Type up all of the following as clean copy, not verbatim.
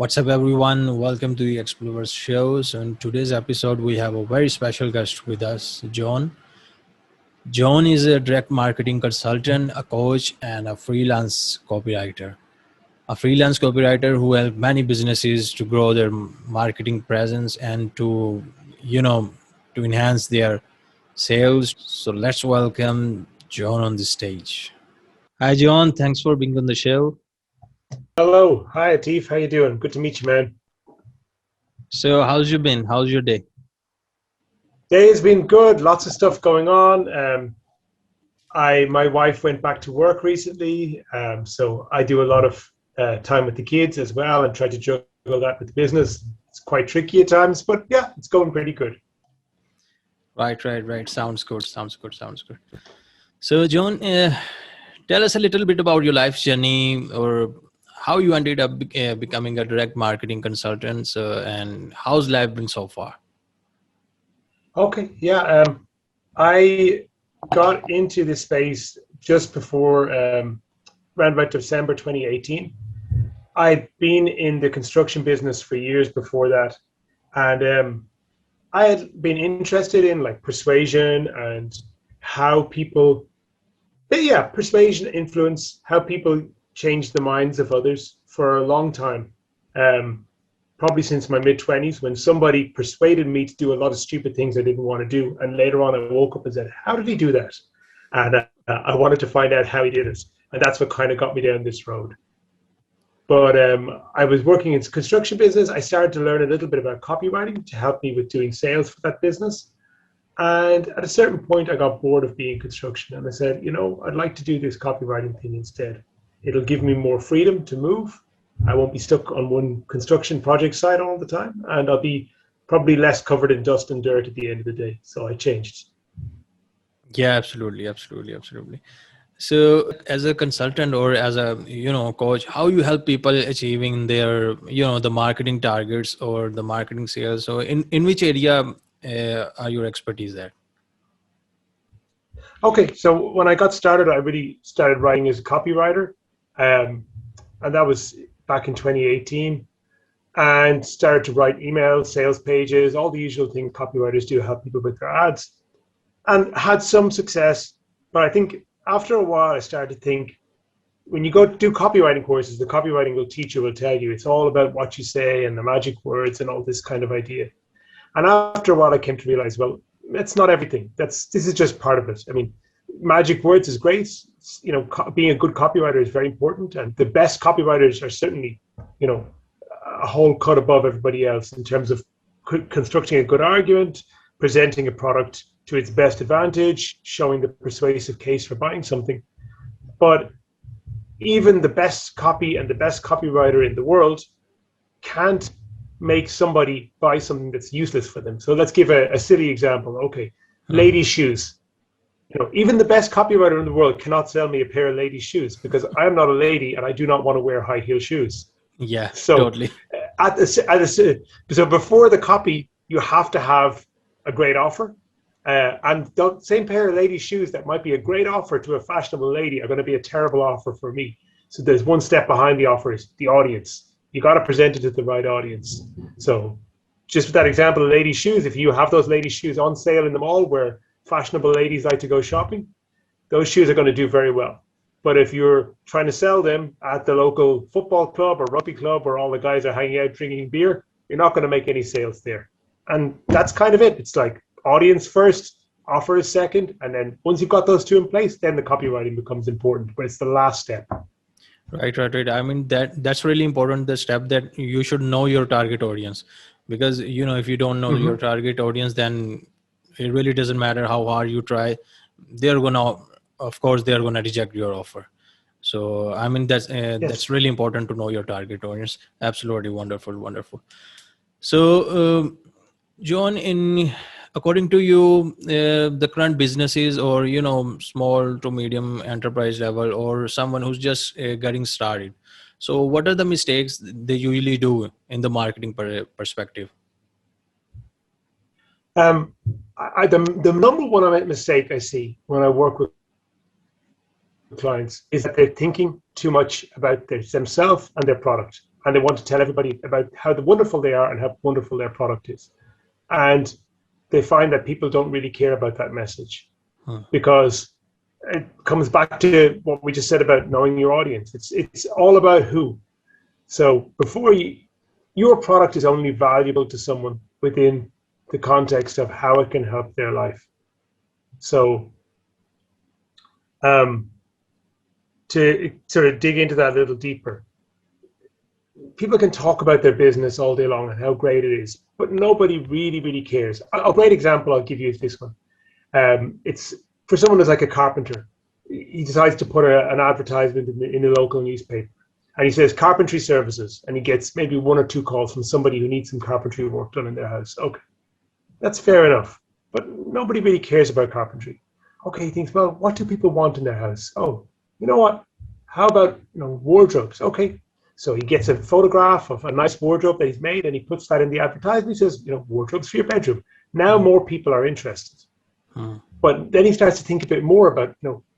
What's up, everyone? Welcome to the XploVerse show. So, in today's episode, we have a very special guest with us, John. John is a direct marketing consultant, a coach, and a freelance copywriter. A freelance copywriter who helps many businesses to grow their marketing presence and to enhance their sales. So, let's welcome John on the stage. Hi, John. Thanks for being on the show. Hello. Hi, Atif. How you doing? Good to meet you, man. So, how's you been? How's your day? Day's been good. Lots of stuff going on. My wife went back to work recently, so I do a lot of time with the kids as well and try to juggle that with the business. It's quite tricky at times, but yeah, it's going pretty good. Right. Sounds good. So, John, tell us a little bit about your life journey or how you ended up becoming a direct marketing consultant and how's life been so far? Okay, yeah. I got into this space just before around about December 2018. I'd been in the construction business for years before that, and I had been interested in like persuasion and how people, persuasion, influence, how people change the minds of others for a long time. Probably since my mid-20s, when somebody persuaded me to do a lot of stupid things I didn't want to do. And later on, I woke up and said, how did he do that? And I wanted to find out how he did it. And that's what kind of got me down this road. But I was working in the construction business. I started to learn a little bit about copywriting to help me with doing sales for that business. And at a certain point, I got bored of being construction. And I said, I'd like to do this copywriting thing instead. It'll give me more freedom to move. I won't be stuck on one construction project site all the time. And I'll be probably less covered in dust and dirt at the end of the day. So I changed. Yeah, absolutely. So as a consultant or as a, coach, how you help people achieving their, the marketing targets or the marketing sales? So in which area are your expertise there? Okay, so when I got started, I really started writing as a copywriter. And that was back in 2018, and started to write emails, sales pages, all the usual things copywriters do, help people with their ads, and had some success. But I think after a while, I started to think, when you go to do copywriting courses, the copywriting teacher will tell you it's all about what you say and the magic words and all this kind of idea. And after a while, I came to realize, well, it's not everything. This is just part of it. I mean, magic words is great. Being a good copywriter is very important, and the best copywriters are certainly, a whole cut above everybody else in terms of constructing a good argument, presenting a product to its best advantage, showing the persuasive case for buying something. But even the best copy and the best copywriter in the world can't make somebody buy something that's useless for them. So let's give a silly example. Okay, ladies' shoes. Even the best copywriter in the world cannot sell me a pair of ladies' shoes because I am not a lady and I do not want to wear high heel shoes. Yeah, so totally. So before the copy, you have to have a great offer. And the same pair of ladies' shoes that might be a great offer to a fashionable lady are going to be a terrible offer for me. So there's one step behind the offer is the audience. You got to present it to the right audience. So just with that example of ladies' shoes, if you have those ladies' shoes on sale in the mall where fashionable ladies like to go shopping, those shoes are going to do very well. But if you're trying to sell them at the local football club or rugby club where all the guys are hanging out drinking beer, you're not going to make any sales there. And that's kind of it. It's like audience first, offer is second, and then once you've got those two in place, then the copywriting becomes important, but it's the last step. Right. I mean, that's really important, the step that you should know your target audience, because, if you don't know your target audience, then it really doesn't matter how hard you try. They're going to reject your offer. So, I mean, that's really important to know your target audience. Absolutely wonderful. So, John, according to you, the current businesses or, small to medium enterprise level or someone who's just getting started. So what are the mistakes they usually do in the marketing perspective? The number one mistake I see when I work with clients is that they're thinking too much about themselves and their product. and they want to tell everybody about how wonderful they are and how wonderful their product is. And they find that people don't really care about that message because it comes back to what we just said about knowing your audience. It's all about who. So your product is only valuable to someone within the context of how it can help their life. So to sort of dig into that a little deeper, people can talk about their business all day long and how great it is, but nobody really cares. A great example I'll give you is this one. It's for someone who's like a carpenter. He decides to put an advertisement in the local newspaper, and he says carpentry services, and he gets maybe 1 or 2 calls from somebody who needs some carpentry work done in their house. Okay, that's fair enough, but nobody really cares about carpentry. Okay, he thinks, well, what do people want in their house? Oh, you know what? How about wardrobes? Okay. So he gets a photograph of a nice wardrobe that he's made, and he puts that in the advertisement. He says, wardrobes for your bedroom. Now more people are interested. But then he starts to think a bit more about,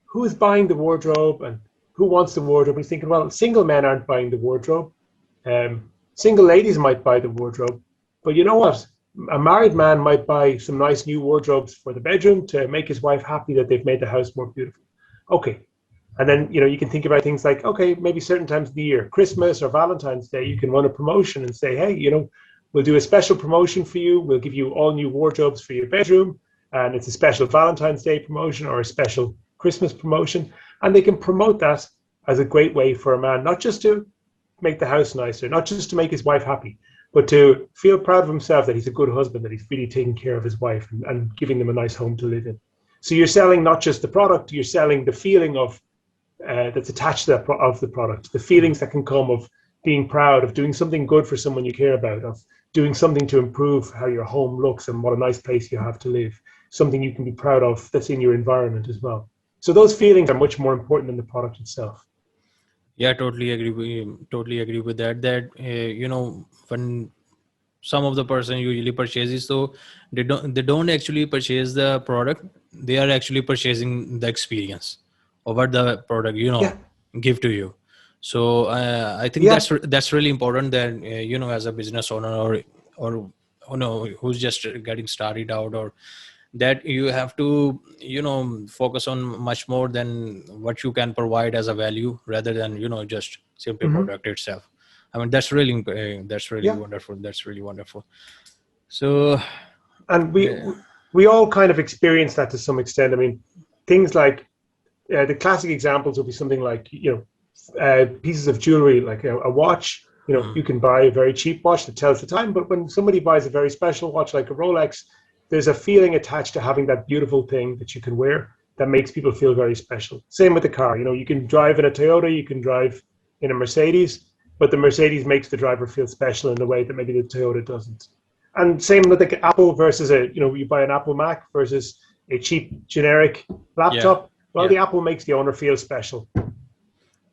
who is buying the wardrobe and who wants the wardrobe. He's thinking, well, single men aren't buying the wardrobe. Single ladies might buy the wardrobe. But you know what? A married man might buy some nice new wardrobes for the bedroom to make his wife happy that they've made the house more beautiful. Okay. And then, you can think about things like, okay, maybe certain times of the year, Christmas or Valentine's Day, you can run a promotion and say, hey, we'll do a special promotion for you. We'll give you all new wardrobes for your bedroom. And it's a special Valentine's Day promotion or a special Christmas promotion. And they can promote that as a great way for a man, not just to make the house nicer, not just to make his wife happy, but to feel proud of himself that he's a good husband, that he's really taking care of his wife and giving them a nice home to live in. So you're selling not just the product, you're selling the feeling of that's attached to the product, the feelings that can come of being proud, of doing something good for someone you care about, of doing something to improve how your home looks and what a nice place you have to live, something you can be proud of that's in your environment as well. So those feelings are much more important than the product itself. Yeah, totally agree with that. That when some of the person usually purchases, so they don't actually purchase the product, they are actually purchasing the experience of what the product give to you. So I think that's really important that as a business owner or who's just getting started out, or that you have to focus on much more than what you can provide as a value rather than just simple product itself. I mean, that's really wonderful. That's really wonderful. So, and we all kind of experience that to some extent. I mean, things like the classic examples would be something like pieces of jewelry, like a watch. You can buy a very cheap watch that tells the time, but when somebody buys a very special watch like a Rolex, there's a feeling attached to having that beautiful thing that you can wear that makes people feel very special. Same with the car. You can drive in a Toyota, you can drive in a Mercedes, but the Mercedes makes the driver feel special in a way that maybe the Toyota doesn't. And same with like Apple versus you buy an Apple Mac versus a cheap generic laptop. Well, the Apple makes the owner feel special.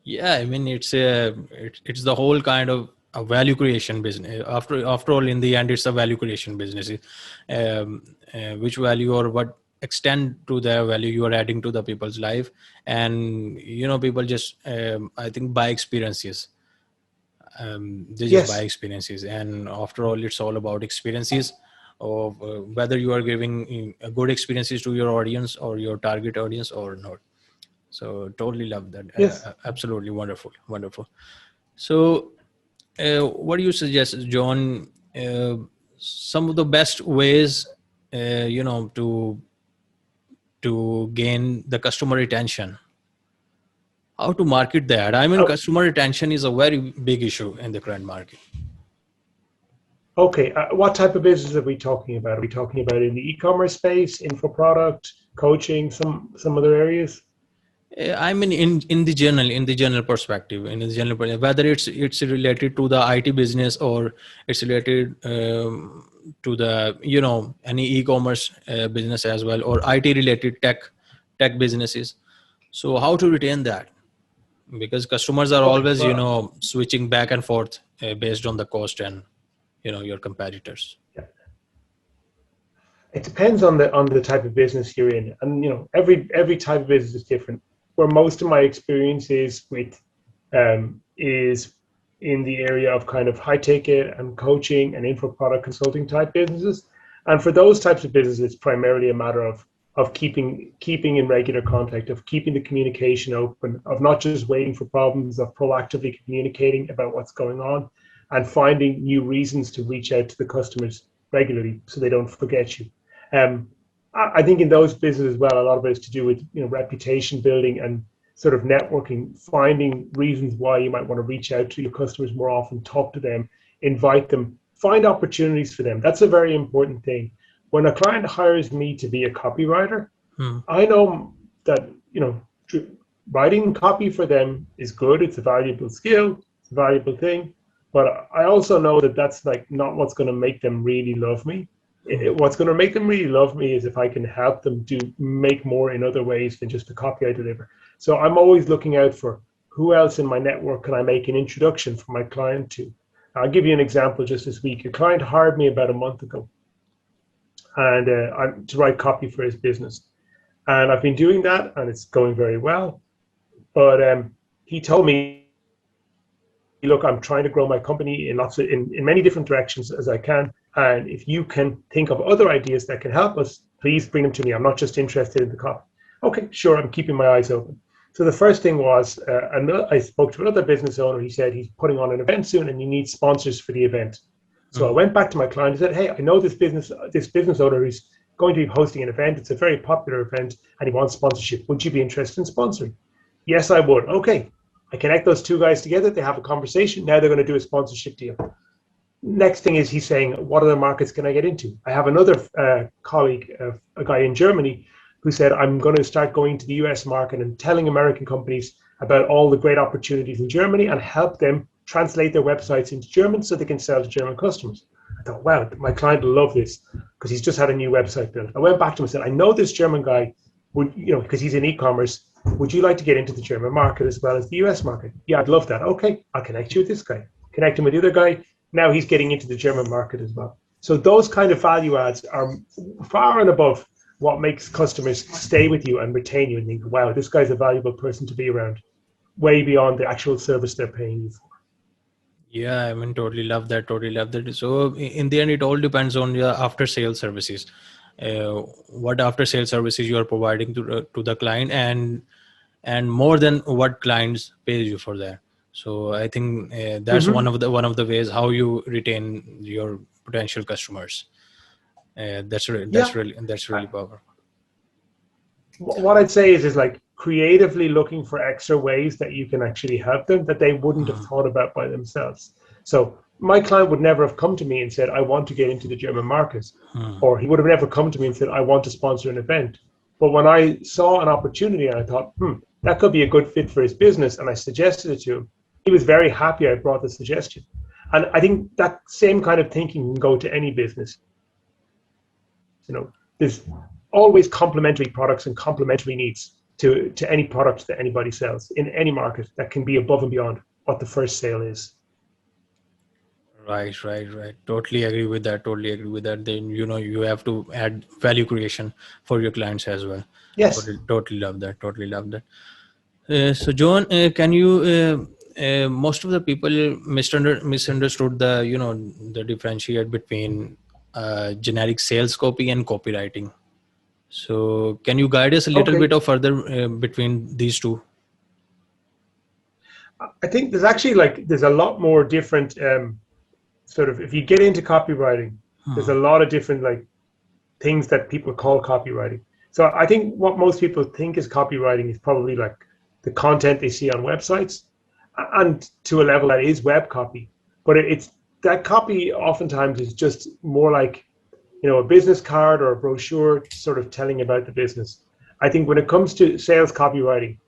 Yeah, I mean, it's the whole kind of a value creation business. After all, in the end, it's a value creation business. Which value or what extent to the value you are adding to the people's life, and people just I think buy experiences. They just buy experiences, and after all, it's all about experiences of whether you are giving good experiences to your audience or your target audience or not. So totally love that. Yes. Absolutely wonderful. So what do you suggest, John? Some of the best ways, to gain the customer retention. How to market that? I mean, customer retention is a very big issue in the current market. Okay, what type of business are we talking about? Are we talking about in the e-commerce space, info product, coaching, some other areas? I mean, in the general perspective, whether it's related to the IT business or it's related to the any e-commerce business as well, or IT related tech businesses. So how to retain that? Because customers are always switching back and forth based on the cost and your competitors. Yeah. It depends on the type of business you're in, and every type of business is different. Where most of my experience is with is in the area of kind of high ticket and coaching and info product consulting type businesses. And for those types of businesses, it's primarily a matter of keeping in regular contact, of keeping the communication open, of not just waiting for problems, of proactively communicating about what's going on, and finding new reasons to reach out to the customers regularly so they don't forget you. I think in those businesses as well, a lot of it is to do with reputation building and sort of networking, finding reasons why you might want to reach out to your customers more often, talk to them, invite them, find opportunities for them. That's a very important thing. When a client hires me to be a copywriter, I know that writing copy for them is good. It's a valuable skill. It's a valuable thing. But I also know that that's like not what's going to make them really love me. What's going to make them really love me is if I can help them make more in other ways than just the copy I deliver. So I'm always looking out for who else in my network can I make an introduction for my client to. I'll give you an example just this week. A client hired me about a month ago and to write copy for his business. And I've been doing that and it's going very well. But he told me, look, I'm trying to grow my company in many different directions as I can. And if you can think of other ideas that can help us, please bring them to me. I'm not just interested in the copy. Okay, sure, I'm keeping my eyes open. So the first thing was, I spoke to another business owner. He said he's putting on an event soon and he needs sponsors for the event. So I went back to my client and said, hey, I know this business owner who's going to be hosting an event. It's a very popular event and he wants sponsorship. Would you be interested in sponsoring? Yes, I would. Okay. I connect those two guys together. They have a conversation. Now they're going to do a sponsorship deal. Next thing is he's saying, what other markets can I get into? I have another colleague, a guy in Germany, who said, I'm going to start going to the US market and telling American companies about all the great opportunities in Germany and help them translate their websites into German so they can sell to German customers. I thought, wow, my client will love this because he's just had a new website built. I went back to him and said, I know this German guy would, because he's in e-commerce, would you like to get into the German market as well as the US market? Yeah, I'd love that. Okay, I'll connect you with this guy. Connect him with the other guy. Now he's getting into the German market as well. So those kind of value adds are far and above what makes customers stay with you and retain you and think, wow, this guy's a valuable person to be around, way beyond the actual service they're paying you for. Yeah, I mean, totally love that. So in the end, it all depends on your after sales services. What after sales services you are providing to the client, and more than what clients pay you for that. So I think that's one of the ways how you retain your potential customers. That's really powerful. What I'd say is like creatively looking for extra ways that you can actually help them that they wouldn't have thought about by themselves. So my client would never have come to me and said, I want to get into the German market. Or he would have never come to me and said, I want to sponsor an event. But when I saw an opportunity and I thought, that could be a good fit for his business, and I suggested it to him, he was very happy I brought the suggestion. And I think that same kind of thinking can go to any business. There's always complementary products and complementary needs to any product that anybody sells in any market that can be above and beyond what the first sale is. Right. Totally agree with that. Then, you have to add value creation for your clients as well. Yes. Totally love that. So John, can you, most of the people misunderstood the differentiate between generic sales copy and copywriting. So can you guide us a little bit of further between these two? I think there's a lot more different if you get into copywriting, there's a lot of different things that people call copywriting. So I think what most people think is copywriting is probably like the content they see on websites, and to a level that is web copy. But it's that copy oftentimes is just more like a business card or a brochure sort of telling about the business. I think when it comes to sales copywriting,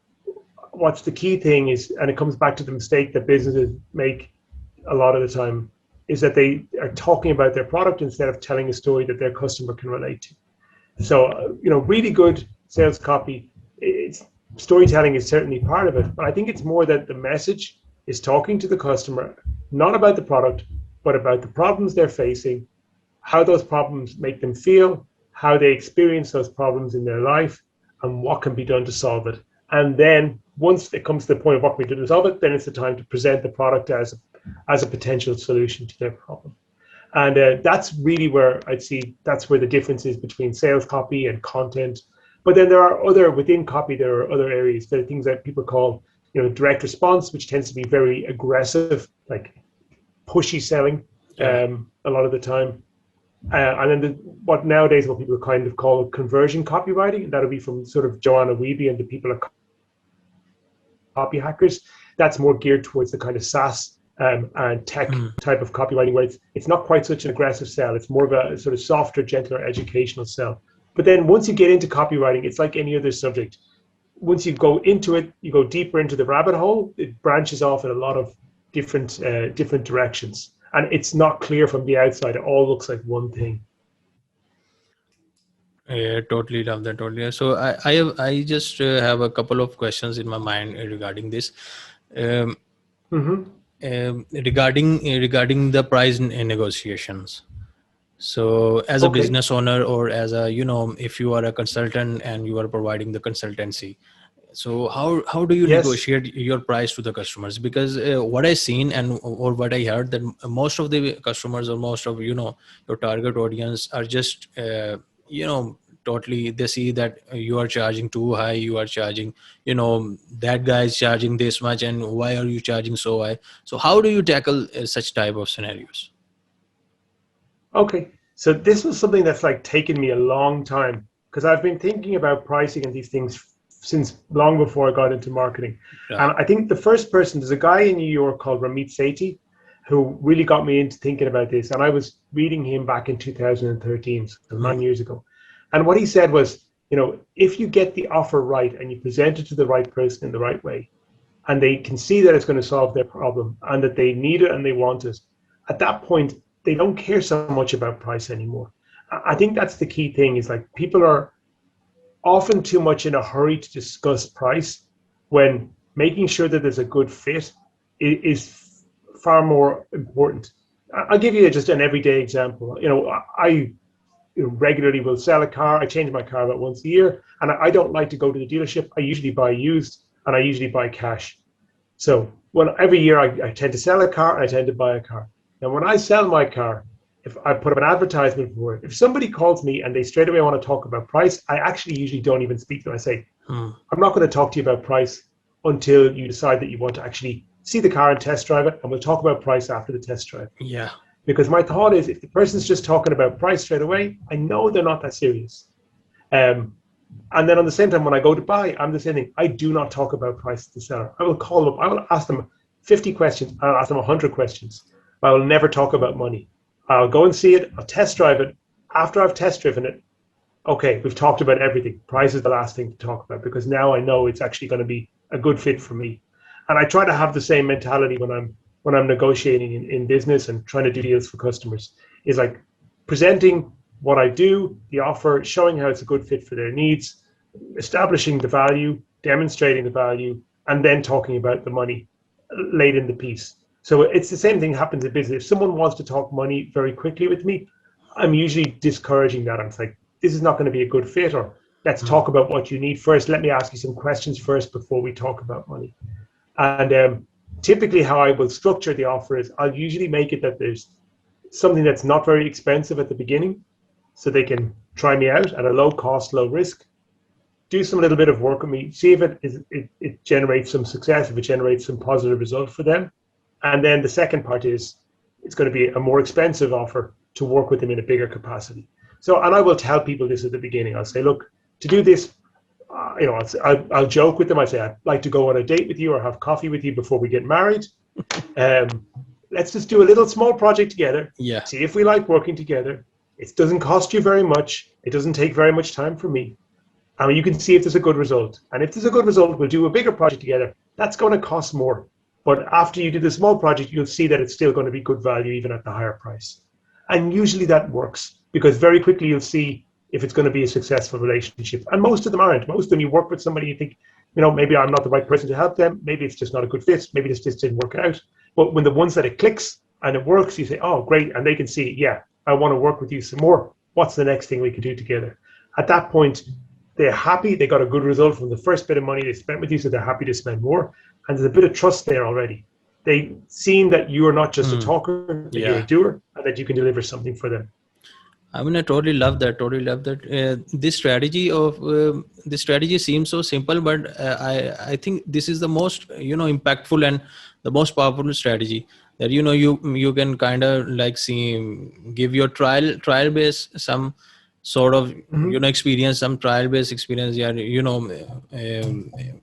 what's the key thing is, and it comes back to the mistake that businesses make a lot of the time, is that they are talking about their product instead of telling a story that their customer can relate to. So, really good sales copy, storytelling is certainly part of it, but I think it's more that the message is talking to the customer, not about the product, but about the problems they're facing, how those problems make them feel, how they experience those problems in their life, and what can be done to solve it. And then once it comes to the point of what we do to resolve it, then it's the time to present the product as a potential solution to their problem. And that's really where I'd see that's where the difference is between sales copy and content. But then within copy, there are other areas. There are things that people call, direct response, which tends to be very aggressive, like pushy selling a lot of the time. And then what people kind of call conversion copywriting, and that'll be from sort of Joanna Wiebe and the people at Copy Hackers. That's more geared towards the kind of SaaS and tech type of copywriting, where it's not quite such an aggressive sell. It's more of a sort of softer, gentler, educational sell. But then once you get into copywriting, it's like any other subject. Once you go into it, you go deeper into the rabbit hole. It branches off in a lot of different directions, and it's not clear from the outside. It all looks like one thing. Yeah, totally love that. Totally. So I just have a couple of questions in my mind regarding this. Regarding the price negotiations. So as a business owner, or as a, if you are a consultant and you are providing the consultancy, so how do you negotiate your price to the customers? Because what I seen or what I heard, that most of the customers, or most of, your target audience are just, totally, they see that you are charging too high, you are charging, that guy is charging this much, and why are you charging so high? So how do you tackle such type of scenarios? Okay, so this was something that's like taken me a long time, because I've been thinking about pricing and these things since long before I got into marketing. And I think the first person, there's a guy in New York called Ramit Sethi, who really got me into thinking about this. And I was reading him back in 2013, so 9 years ago. And what he said was, if you get the offer right and you present it to the right person in the right way, and they can see that it's going to solve their problem and that they need it and they want it, at that point, they don't care so much about price anymore. I think that's the key thing, is like people are often too much in a hurry to discuss price, when making sure that there's a good fit is far more important. I'll give you just an everyday example. I regularly will sell a car. I change my car about once a year, and I don't like to go to the dealership. I usually buy used, and I usually buy cash. So every year I tend to sell a car and I tend to buy a car. Now, when I sell my car, if I put up an advertisement for it, if somebody calls me and they straight away want to talk about price, I actually usually don't even speak to them. I say, I'm not going to talk to you about price until you decide that you want to actually see the car and test drive it, and we'll talk about price after the test drive. Yeah. Because my thought is, if the person's just talking about price straight away, I know they're not that serious. And then on the same time, when I go to buy, I'm the same thing. I do not talk about price to the seller. I will call them up. I will ask them 50 questions. I'll ask them 100 questions. But I will never talk about money. I'll go and see it. I'll test drive it. After I've test driven it, okay, we've talked about everything. Price is the last thing to talk about, because now I know it's actually going to be a good fit for me. And I try to have the same mentality when I'm negotiating in business and trying to do deals for customers. Is like presenting what I do, the offer, showing how it's a good fit for their needs, establishing the value, demonstrating the value, and then talking about the money late in the piece. So it's the same thing happens in business. If someone wants to talk money very quickly with me, I'm usually discouraging that. I'm like, this is not going to be a good fit, or let's talk about what you need first. Let me ask you some questions first before we talk about money. And typically how I will structure the offer is I'll usually make it that there's something that's not very expensive at the beginning, so they can try me out at a low cost, low risk, do some little bit of work with me, see if it generates some success, if it generates some positive result for them. And then the second part is it's going to be a more expensive offer to work with them in a bigger capacity. So, and I will tell people this at the beginning. I'll say, look, to do this, I'll joke with them. I say, I'd like to go on a date with you or have coffee with you before we get married. Let's just do a little small project together. Yeah. See if we like working together. It doesn't cost you very much. It doesn't take very much time from me. I mean, you can see if there's a good result. And if there's a good result, we'll do a bigger project together. That's going to cost more. But after you do the small project, you'll see that it's still going to be good value even at the higher price. And usually that works, because very quickly you'll see if it's going to be a successful relationship. And most of them aren't. Most of them, you work with somebody, you think, maybe I'm not the right person to help them. Maybe it's just not a good fit. Maybe this just didn't work out. But when the ones that it clicks and it works, you say, oh, great. And they can see, yeah, I want to work with you some more. What's the next thing we can do together? At that point, they're happy, they got a good result from the first bit of money they spent with you, so they're happy to spend more. And there's a bit of trust there already. They seen that you are not just a talker, that you're a doer, and that you can deliver something for them. I mean, I totally love that. Totally love that. This strategy seems so simple, but I think this is the most impactful and the most powerful strategy that you can kind of like give your trial base some sort of experience, some trial based experience. Yeah,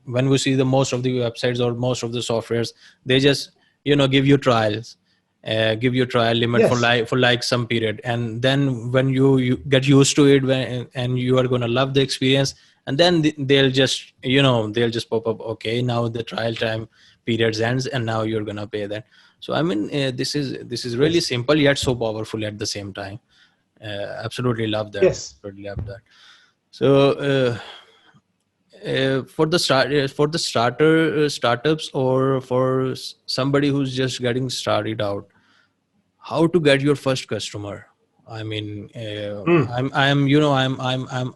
when we see the most of the websites or most of the softwares, they just give you trials. Give you a trial limit for like some period, and then when you get used to it, and you are going to love the experience, and then they'll just pop up, okay, now the trial time periods ends and now you're going to pay that. So I mean, this is really simple yet so powerful at the same time. Absolutely love that. Absolutely love that. So for the startups, or for somebody who's just getting started out, how to get your first customer? I mean, I'm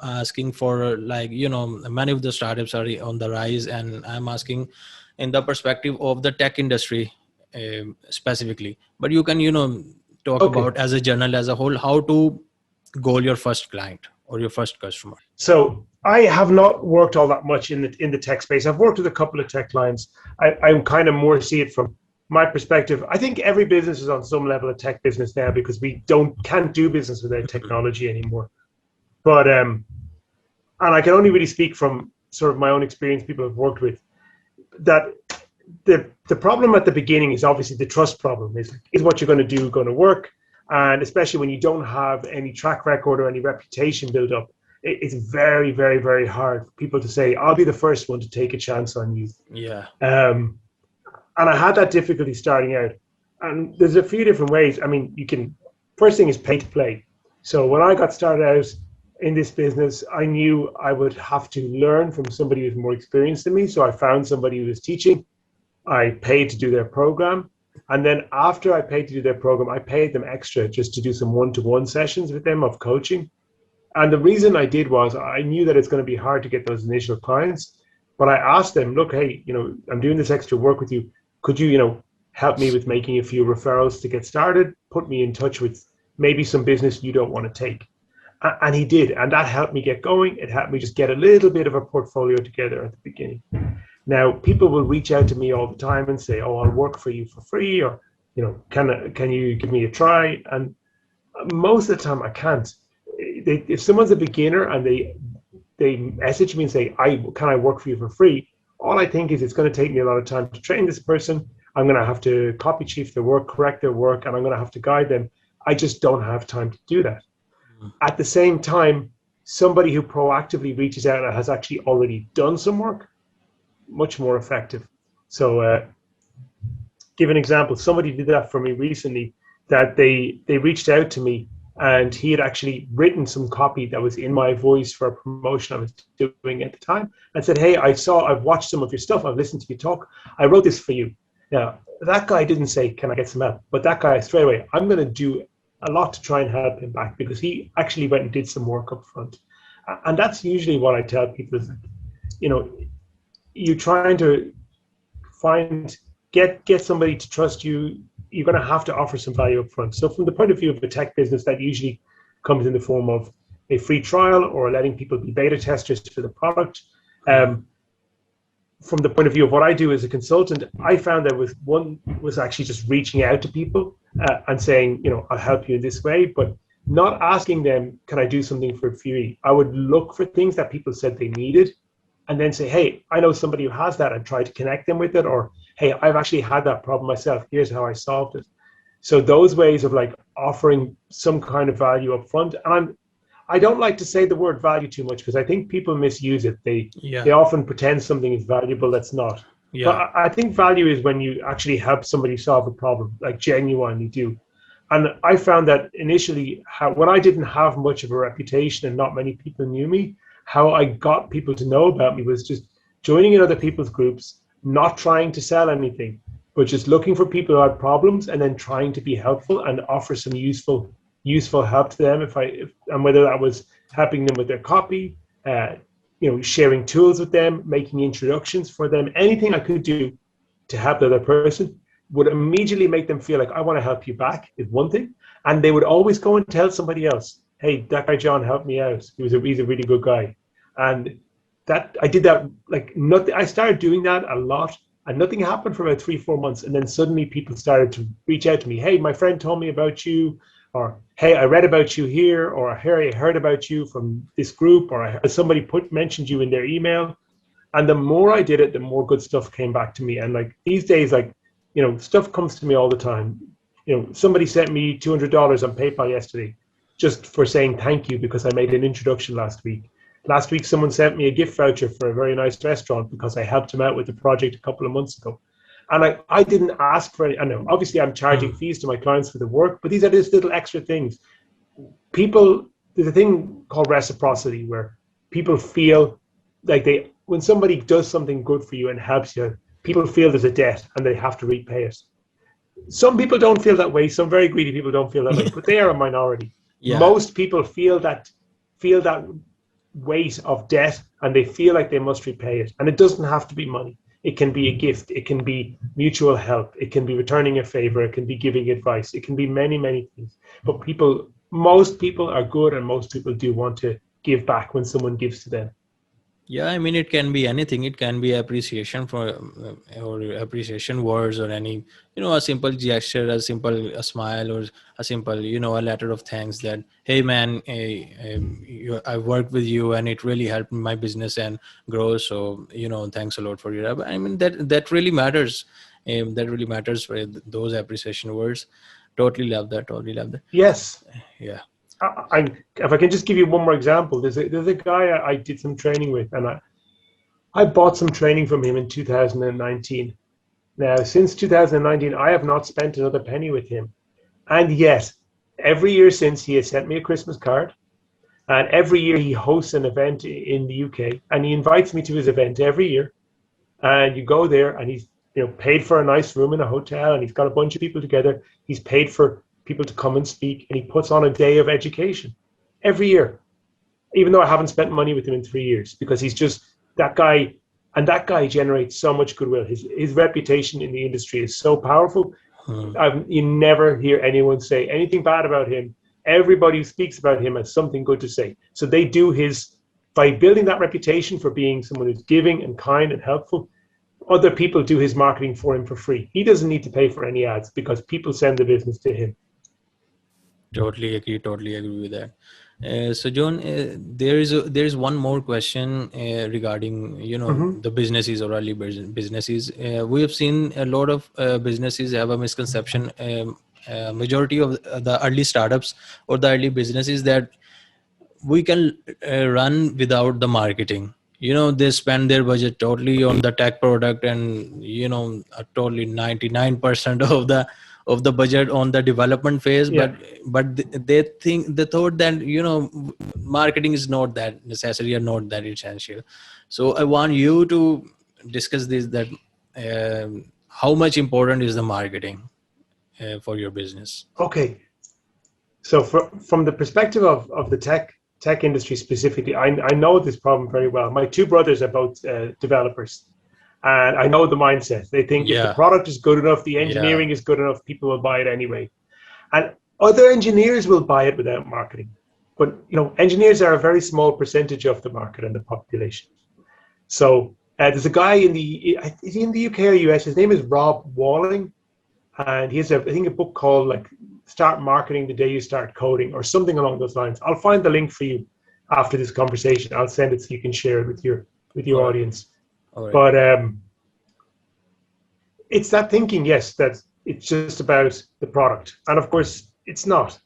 asking for, like, many of the startups are on the rise, and I'm asking in the perspective of the tech industry specifically. But you can talk about as a journal as a whole, how to goal your first client or your first customer. So I have not worked all that much in the tech space. I've worked with a couple of tech clients. I'm kind of more see it from my perspective. I think every business is on some level a tech business now, because we can't do business without technology anymore. But and I can only really speak from sort of my own experience, people I've worked with, that the problem at the beginning is obviously the trust problem. Is what you're going to do going to work? And especially when you don't have any track record or any reputation built up, it's very, very, very hard for people to say, I'll be the first one to take a chance on you. Yeah. And I had that difficulty starting out. And there's a few different ways. I mean, first thing is pay to play. So when I got started out in this business, I knew I would have to learn from somebody who's more experienced than me. So I found somebody who was teaching. I paid to do their program. And then after I paid to do their program, I paid them extra just to do some one-to-one sessions with them of coaching. And the reason I did was I knew that it's going to be hard to get those initial clients. But I asked them, look, hey, I'm doing this extra work with you. Could you, help me with making a few referrals to get started? Put me in touch with maybe some business you don't want to take. And he did. And that helped me get going. It helped me just get a little bit of a portfolio together at the beginning. Now, people will reach out to me all the time and say, oh, I'll work for you for free, or, can you give me a try? And most of the time I can't. If someone's a beginner and they message me and say, can I work for you for free? All I think is it's going to take me a lot of time to train this person. I'm going to have to copy chief their work, correct their work, and I'm going to have to guide them. I just don't have time to do that. At the same time, somebody who proactively reaches out and has actually already done some work, much more effective. So give an example. Somebody did that for me recently, that they reached out to me, and he had actually written some copy that was in my voice for a promotion I was doing at the time, and said, hey, I've watched some of your stuff. I've listened to you talk. I wrote this for you. Now, that guy didn't say, can I get some help? But that guy straight away, I'm going to do a lot to try and help him back, because he actually went and did some work up front. And that's usually what I tell people is, you're trying to get somebody to trust you. You're going to have to offer some value up front. So from the point of view of a tech business, that usually comes in the form of a free trial or letting people be beta testers for the product. From the point of view of what I do as a consultant, I found that one was actually just reaching out to people and saying, I'll help you in this way, but not asking them, can I do something for free? I would look for things that people said they needed, and then say, hey, I know somebody who has that, and try to connect them with it. Or, hey, I've actually had that problem myself. Here's how I solved it. So those ways of like offering some kind of value up front. And I don't like to say the word value too much, because I think people misuse it. They often pretend something is valuable that's not. Yeah. But I think value is when you actually help somebody solve a problem, like genuinely do. And I found that initially, when I didn't have much of a reputation and not many people knew me, how I got people to know about me was just joining in other people's groups, not trying to sell anything, but just looking for people who had problems and then trying to be helpful and offer some useful help to them. And whether that was helping them with their copy, sharing tools with them, making introductions for them, anything I could do to help the other person would immediately make them feel like I want to help you back is one thing. And they would always go and tell somebody else, hey, that guy John helped me out. He's a really good guy. And that I did that like nothing. I started doing that a lot, and nothing happened for about 3-4 months. And then suddenly people started to reach out to me. Hey, my friend told me about you, or hey, I read about you here, or hey, I heard about you from this group, or somebody mentioned you in their email. And the more I did it, the more good stuff came back to me. And like these days, like, stuff comes to me all the time. Somebody sent me $200 on PayPal yesterday just for saying thank you because I made an introduction last week. Last week, someone sent me a gift voucher for a very nice restaurant because I helped him out with the project a couple of months ago. And I didn't ask for any. I know, obviously, I'm charging fees to my clients for the work, but these are just little extra things. There's a thing called reciprocity where people feel like when somebody does something good for you and helps you, people feel there's a debt and they have to repay it. Some people don't feel that way. Some very greedy people don't feel that way, but they are a minority. Yeah. Most people feel that weight of debt and they feel like they must repay it. And it doesn't have to be money. It can be a gift. It can be mutual help. It can be returning a favor. It can be giving advice. It can be many, many things. But most people are good, and most people do want to give back when someone gives to them. Yeah, I mean, it can be anything. It can be appreciation or appreciation words, or any, a simple gesture, a smile, or a simple, a letter of thanks that, hey man, I worked with you and it really helped my business and grow. So, thanks a lot for your help. I mean, that really matters. That really matters for those appreciation words. Totally love that. Yes. Yeah. If I can just give you one more example, there's a guy I did some training with, and I bought some training from him in 2019. Now, since 2019, I have not spent another penny with him. And yet, every year since, he has sent me a Christmas card. And every year he hosts an event in the UK, and he invites me to his event every year. And you go there, and he's paid for a nice room in a hotel, and he's got a bunch of people together. He's paid for people to come and speak, and he puts on a day of education every year, even though I haven't spent money with him in 3 years, because he's just that guy, and that guy generates so much goodwill. His reputation in the industry is so powerful. You never hear anyone say anything bad about him. Everybody who speaks about him has something good to say. So they do by building that reputation for being someone who's giving and kind and helpful, other people do his marketing for him for free. He doesn't need to pay for any ads because people send the business to him. Totally agree with that. So John, there is one more question regarding the businesses or early businesses. We have seen a lot of businesses have a misconception. Majority of the early startups or the early businesses that we can run without the marketing. They spend their budget totally on the tech product, and totally 99% of the budget on the development phase. Yeah. But they thought that marketing is not that necessary or not that essential. So I want you to discuss this, that how much important is the marketing for your business? Okay, so from the perspective of the tech industry specifically, I know this problem very well. My two brothers are both developers, and I know the mindset. They think if the product is good enough, the engineering is good enough, people will buy it anyway. And other engineers will buy it without marketing. But engineers are a very small percentage of the market and the population. So there's a guy is he in the UK or US? His name is Rob Walling, and he has I think a book called like Start Marketing the Day You Start Coding, or something along those lines. I'll find the link for you after this conversation. I'll send it so you can share it with your audience. Right. But it's that thinking, yes, that it's just about the product, and of course it's not.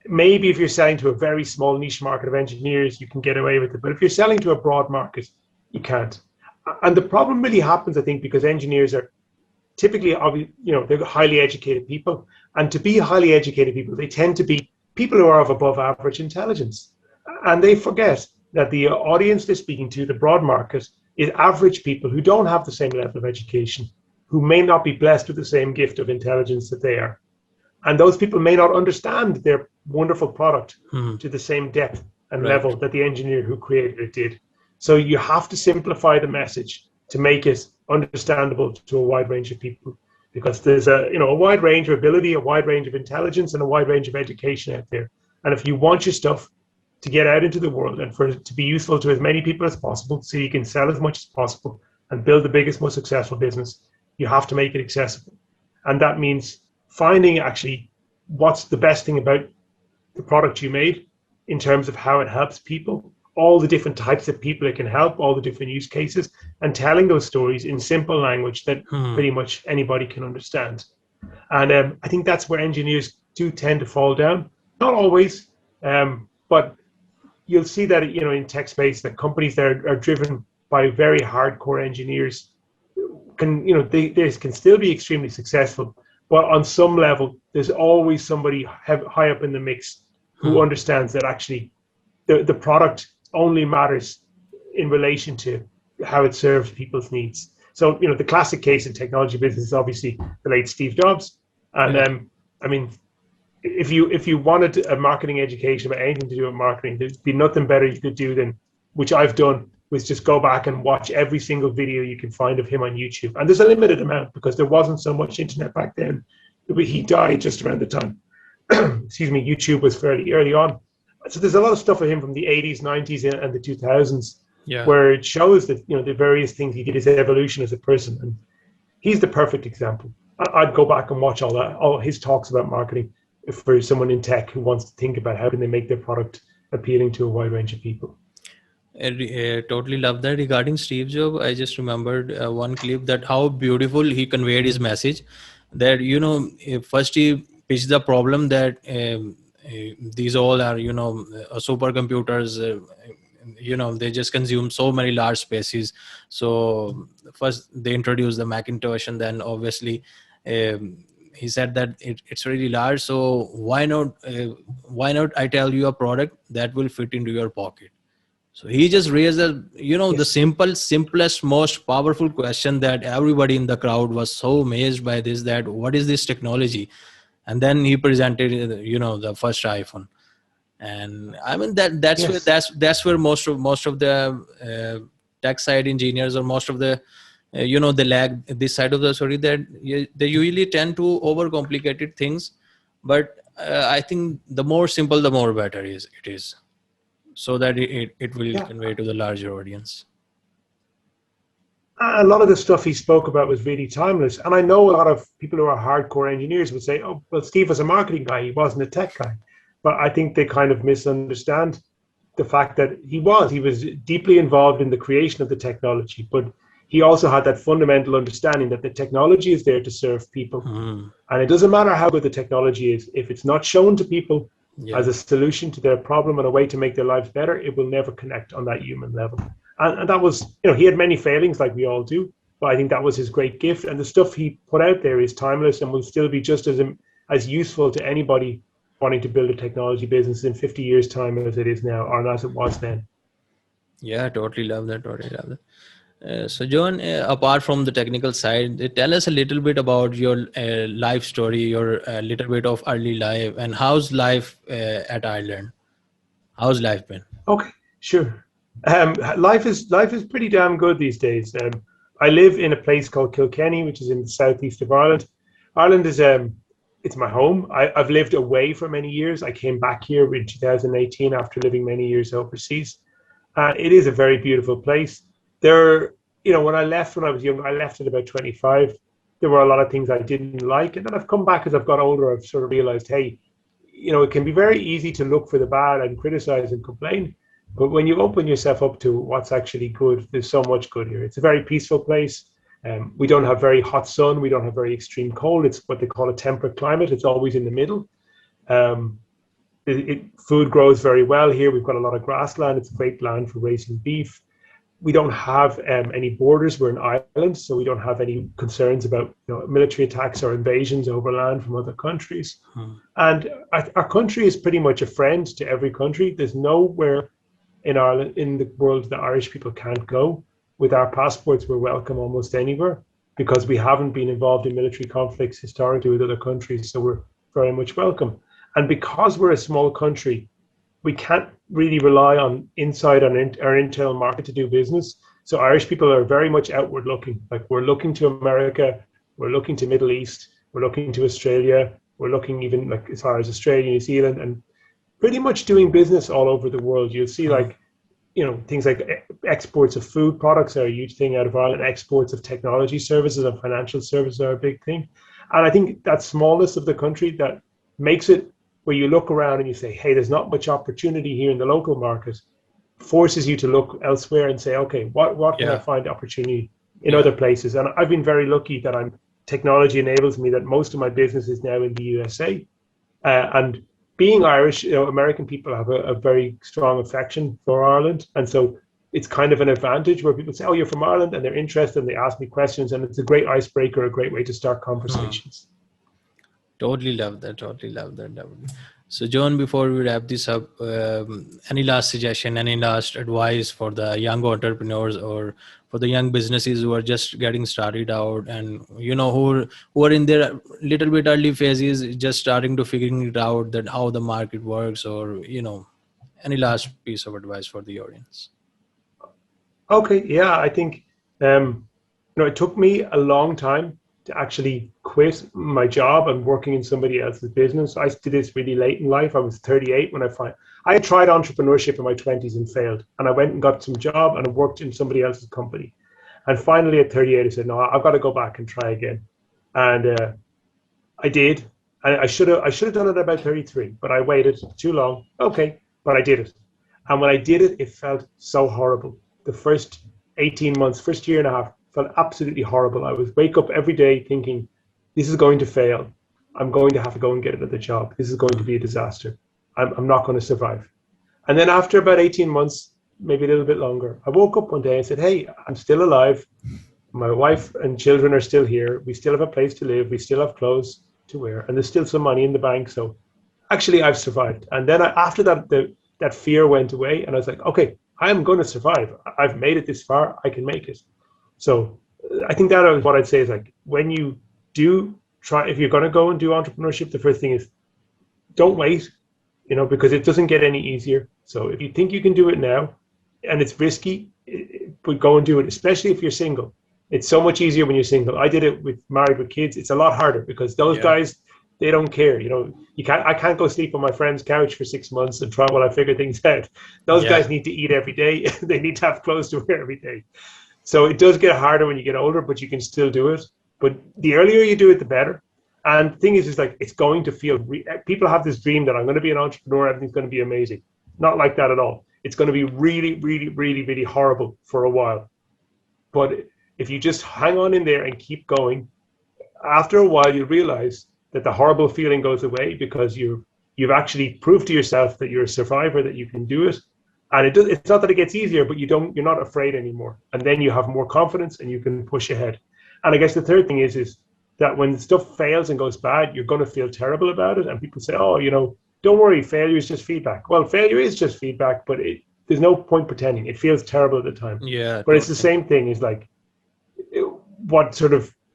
Maybe if you're selling to a very small niche market of engineers, you can get away with it. But if you're selling to a broad market, you can't. And the problem really happens, I think, because engineers are typically, they're highly educated people. And to be highly educated people, they tend to be people who are of above average intelligence. And they forget that the audience they're speaking to, the broad market, is average people who don't have the same level of education, who may not be blessed with the same gift of intelligence that they are. And those people may not understand their wonderful product to the same depth. and Right. level that the engineer who created it did. So you have to simplify the message to make it understandable to a wide range of people, because there's a wide range of ability, a wide range of intelligence, and a wide range of education out there. And if you want your stuff to get out into the world and for it to be useful to as many people as possible, so you can sell as much as possible and build the biggest, most successful business, you have to make it accessible. And that means finding actually what's the best thing about the product you made in terms of how it helps people, all the different types of people it can help, all the different use cases, and telling those stories in simple language that pretty much anybody can understand. And I think that's where engineers do tend to fall down. Not always, but you'll see that in tech space that companies that are driven by very hardcore engineers they can still be extremely successful, but on some level there's always somebody high up in the mix who understands that actually the product only matters in relation to how it serves people's needs. So the classic case in technology business is obviously the late Steve Jobs. And I mean, if you wanted a marketing education about anything to do with marketing, there'd be nothing better you could do than, which I've done, was just go back and watch every single video you can find of him on YouTube. And there's a limited amount because there wasn't so much internet back then. He died just around the time, excuse me, YouTube was fairly early on. So there's a lot of stuff of him from the 80s, 90s, and the 2000s, where it shows that the various things he did, his evolution as a person, and he's the perfect example. I'd go back and watch all his talks about marketing for someone in tech who wants to think about how can they make their product appealing to a wide range of people. I totally love that. Regarding Steve Jobs, I just remembered one clip that how beautiful he conveyed his message. That first he pitched the problem that these all are supercomputers. They just consume so many large spaces. So first they introduced the Macintosh, and then obviously he said that it's really large. So why not I tell you a product that will fit into your pocket? So he just raised the simplest, most powerful question that everybody in the crowd was so amazed by this, that what is this technology? And then he presented, the first iPhone. And I mean that's where most of the tech side engineers, or most of the they lag this side of the story, that they usually tend to overcomplicated things. But I think the more simple, the more better it is, so that it will convey to the larger audience. A lot of the stuff he spoke about was really timeless. And I know a lot of people who are hardcore engineers would say, oh, well, Steve was a marketing guy, he wasn't a tech guy. But I think they kind of misunderstand the fact that he was deeply involved in the creation of the technology, but he also had that fundamental understanding that the technology is there to serve people. And it doesn't matter how good the technology is, if it's not shown to people as a solution to their problem and a way to make their lives better, it will never connect on that human level. And that was, he had many failings like we all do, but I think that was his great gift. And the stuff he put out there is timeless and will still be just as useful to anybody wanting to build a technology business in 50 years' time as it is now, or as it was then. Yeah, I totally love that. So John, apart from the technical side, tell us a little bit about your life story, your little bit of early life, and how's life at Ireland? How's life been? Okay, sure. Life is pretty damn good these days. I live in a place called Kilkenny, which is in the southeast of Ireland. Ireland is it's my home. I've lived away for many years. I came back here in 2018 after living many years overseas. It is a very beautiful place. When I left when I was young, I left at about 25. There were a lot of things I didn't like. And then I've come back as I've got older. I've sort of realized, hey, it can be very easy to look for the bad and criticize and complain. But when you open yourself up to what's actually good, there's so much good here. It's a very peaceful place. We don't have very hot sun. We don't have very extreme cold. It's what they call a temperate climate. It's always in the middle. Food grows very well here. We've got a lot of grassland. It's a great land for raising beef. We don't have any borders. We're an island, so we don't have any concerns about military attacks or invasions over land from other countries. And our country is pretty much a friend to every country. There's nowhere in Ireland, in the world, that Irish people can't go. With our passports, we're welcome almost anywhere because we haven't been involved in military conflicts historically with other countries, so we're very much welcome. And because we're a small country, we can't really rely on our internal market to do business. So Irish people are very much outward looking. Like we're looking to America, we're looking to Middle East, we're looking to Australia, we're looking even like as far as Australia, New Zealand, and pretty much doing business all over the world. You'll see like, things like exports of food products are a huge thing out of Ireland. Exports of technology services and financial services are a big thing. And I think that smallness of the country that makes it where you look around and you say, hey, there's not much opportunity here in the local market, forces you to look elsewhere and say, okay, what can I find opportunity in other places? And I've been very lucky that technology enables me that most of my business is now in the USA. And being Irish, American people have a very strong affection for Ireland. And so it's kind of an advantage where people say, oh, you're from Ireland, and they're interested and they ask me questions. And it's a great icebreaker, a great way to start conversations. Totally love that. Totally love that. So John, before we wrap this up, any last suggestion, any last advice for the young entrepreneurs or for the young businesses who are just getting started out and, who are in their little bit early phases, just starting to figuring it out that how the market works, or, any last piece of advice for the audience? Okay. Yeah. I think, it took me a long time to actually quit my job and working in somebody else's business. I did this really late in life. I was 38 when I had tried entrepreneurship in my 20s and failed. And I went and got some job and I worked in somebody else's company. And finally at 38, I said, no, I've got to go back and try again. And I did. I should have done it at about 33, but I waited too long. Okay, but I did it. And when I did it, it felt so horrible. The first 18 months, first year and a half, felt absolutely horrible. I would wake up every day thinking, this is going to fail. I'm going to have to go and get another job. This is going to be a disaster. I'm not going to survive. And then after about 18 months, maybe a little bit longer, I woke up one day and said, hey, I'm still alive. My wife and children are still here. We still have a place to live. We still have clothes to wear. And there's still some money in the bank. So actually, I've survived. And then after that, that fear went away. And I was like, okay, I'm going to survive. I've made it this far. I can make it. So I think that is what I'd say is like, when you do try, if you're going to go and do entrepreneurship, the first thing is don't wait, because it doesn't get any easier. So if you think you can do it now and it's risky, but go and do it, especially if you're single. It's so much easier when you're single. I did it married with kids. It's a lot harder because those guys, they don't care. I can't go sleep on my friend's couch for 6 months and try while I figure things out. Those guys need to eat every day. They need to have clothes to wear every day. So it does get harder when you get older, but you can still do it. But the earlier you do it, the better. And the thing is like, it's going to feel, people have this dream that I'm going to be an entrepreneur, everything's going to be amazing. Not like that at all. It's going to be really, really, really, really horrible for a while. But if you just hang on in there and keep going, after a while, you realize that the horrible feeling goes away because you've actually proved to yourself that you're a survivor, that you can do it. And it's not that it gets easier, but you're not afraid anymore. And then you have more confidence and you can push ahead. And I guess the third thing is that when stuff fails and goes bad, you're going to feel terrible about it. And people say, oh, don't worry, failure is just feedback. Well, failure is just feedback, but there's no point pretending. It feels terrible at the time. Yeah. But it's the same thing. Is like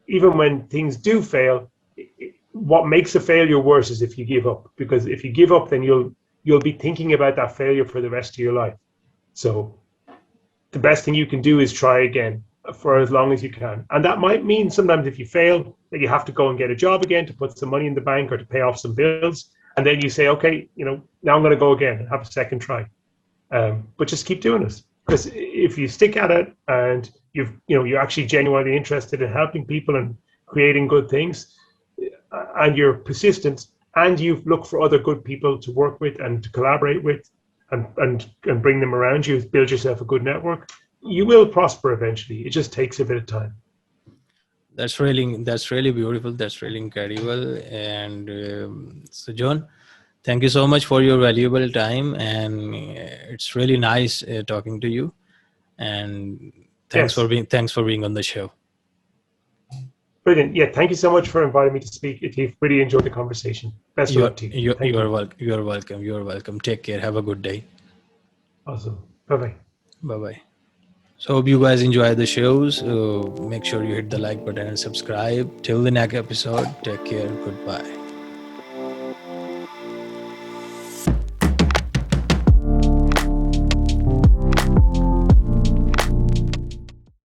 even when things do fail, what makes a failure worse is if you give up. Because if you give up, then you'll be thinking about that failure for the rest of your life. So the best thing you can do is try again for as long as you can. And that might mean sometimes if you fail, that you have to go and get a job again to put some money in the bank or to pay off some bills. And then you say, okay, now I'm going to go again and have a second try. But just keep doing it. Because if you stick at it and you're actually genuinely interested in helping people and creating good things, and you're persistent, and you look for other good people to work with and to collaborate with and bring them around you, build yourself a good network, you will prosper eventually. It just takes a bit of time. That's really beautiful. That's really incredible. And so John, thank you so much for your valuable time. And it's really nice talking to you. And thanks for being on the show. Brilliant. Yeah, thank you so much for inviting me to speak. Atiff, really enjoyed the conversation. Best of luck to you. You're welcome. You're welcome. Take care. Have a good day. Awesome. Bye-bye. Bye-bye. So hope you guys enjoy the shows. Make sure you hit the like button and subscribe. Till the next episode, take care. Goodbye.